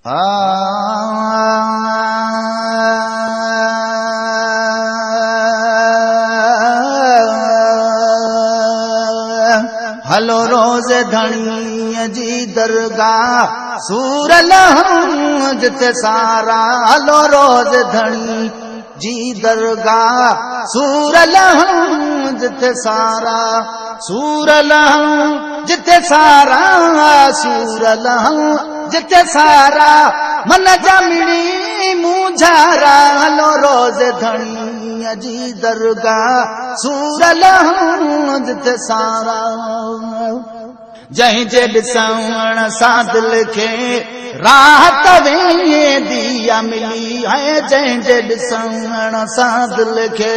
हलो रोज़ धणीअ जी दरगाह सूर लहूं जिते सारा। हलो रोज़ धणी जी दरगाह सूर लहूं जिते सारा। सूर लहूं जिते सारा, सूर लहूं जिते सारा। मन जामिणी मुझारा। हलो रोज़ धणीअ जी दरगाह सूर लहूं जिते सारा। जंहिं जे ॾिसण सां दिलि खे राहत वेंदी मिली है। जंहिं जे ॾिसण सां दिलि खे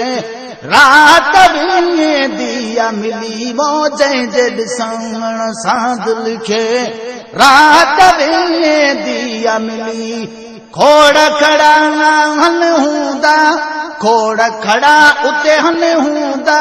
राहत वेंदी मिली। वो जंहिं जे ॾिसण सां दिलि खे राहत वेंदी मिली। खोड़ खड़ा हन हूंदा, खोड़ खड़ा उते हन हूंदा,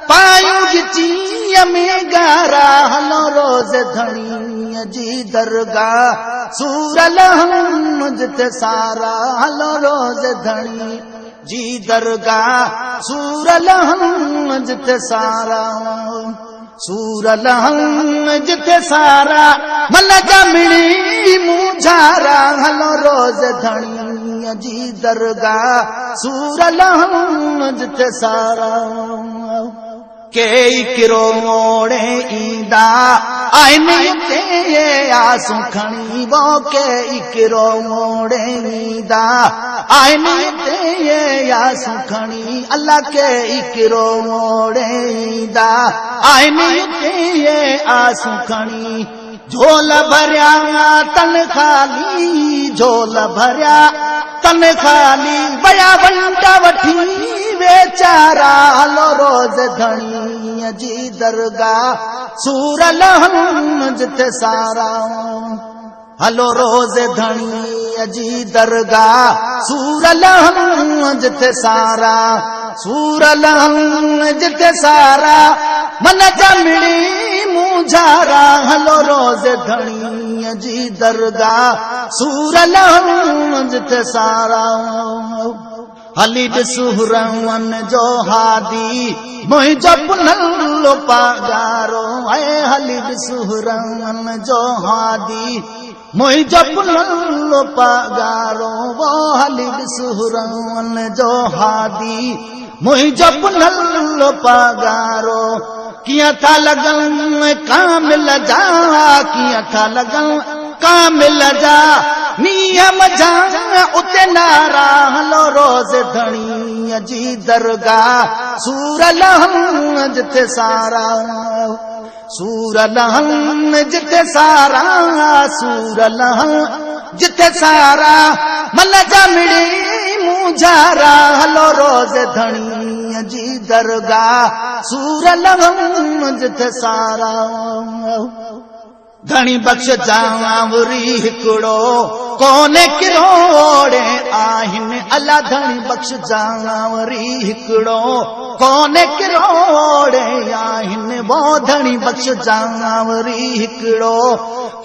पायूं गिचीअ में गारा। हलो रोज़ धणीअ जी दरगाह सूर लहूं जिते सारा। हलो रोज़ धणी जी दरगाह सूर लहूं जिते सारा। सूर लहूं जिते सारा, मन जामिणी मुझारा। हलो रोज़ धणीअ जी दरगाह सूर लहूं जिते सारा। के किरो मोड़े ईंदा आइने ते आसूं खणी। वो के किरो मोड़े ईंदा आइने ते आसूं खणी। अल्लाह के किरो मोड़े ईंदा आइने ते आसूं खणी। झोल भरिया तन खाली, झोल भरिया तन खाली, बया वंटा वठी बेचारा। हलो रोज़ धणीअ जी दरगाह सूर लहूं जिते सारा। हलो रोज़ धणीअ जी दरगाह सूर लहूं जिते सारा। सूर लहूं जिते सारा, मन जामिणी मुझारा। हलो रोज़ धणीअ जी दरगाह सूर लहूं जिते सारा। हली ॾिस हुरवन जो हादी मुंहिंजो पुनलो पगारो है। हली ॾिस हुरवन जो हादी मुंहिंजो पुनलो पगारो। वो हली ॾिस हुरवन जो हादी मुंहिंजो पुनलो पगारो। कीअं था लॻनि कामिल जा, कीअं था लॻनि कामिल जा, नियम जा उते नारा। हलो रोज़ धणीअ जी दरगाह सूर लहूं जिते सारा। सूर लहूं जिते सारा, सूर लहूं जिते सारा, मन जामिणी मुझारा। हलो रोज़ धणीअ जी दरगाह सूर लहूं जिते सारा। धणी बख्श जावरी हिकिड़ो कोने किरोड़े आहिनि। अल्लाह धणी बख्श जावरी हिकिड़ो कोने किरोड़े आहिनि। वो धणी बख्श जावरी हिकिड़ो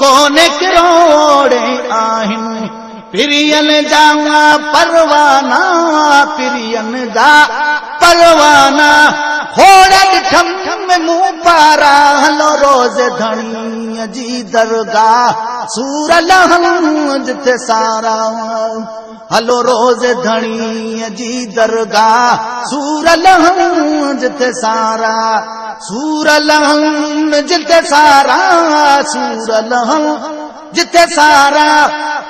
कोने किरोड़े आहिनि। पिरियन जा परवाना, पिरियन जा परवाना, खोड़ ॾिठम मूं पारा। हलो रोज़ धणीअ जी दरगाह सूर लहूं जिते सारा। हलो रोज़ धणीअ जी दरगाह सूर लहूं जिते सारा। सूर लहूं जिते सारा, सूर लहूं जिते सारा,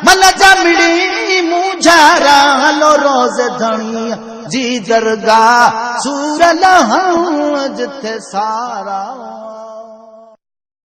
मन जामिणी मुझारा। हलो रोज़ धणीअ जी दरगाह सूर लहूं जिते सारा।